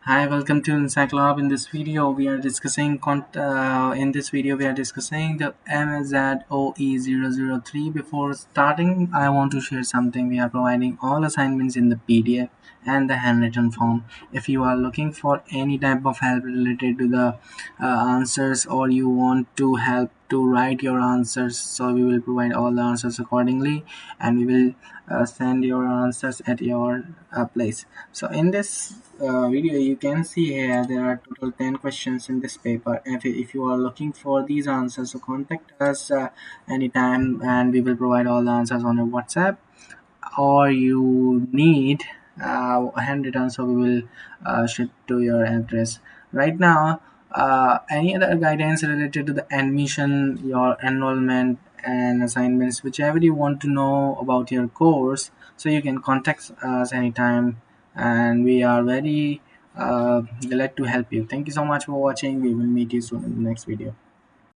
Hi, welcome to Encyclopedia. In this video, we are discussing the MZOE 003. Before starting, I want to share something. We are providing all assignments in the PDF and the handwritten form. If you are looking for any type of help related to the answers, or you want to help to write your answers, so we will provide all the answers accordingly, and we will send your answers at your place. So in this video, you can see here there are total 10 questions in this paper. If you are looking for these answers, so contact us anytime, and we will provide all the answers on your WhatsApp, or you need a handwritten, so we will ship to your address. Right now, any other guidance related to the admission, your enrollment and assignments, whichever you want to know about your course, so you can contact us anytime, and we are very glad to help you. Thank you so much for watching. We will meet you soon in the next video.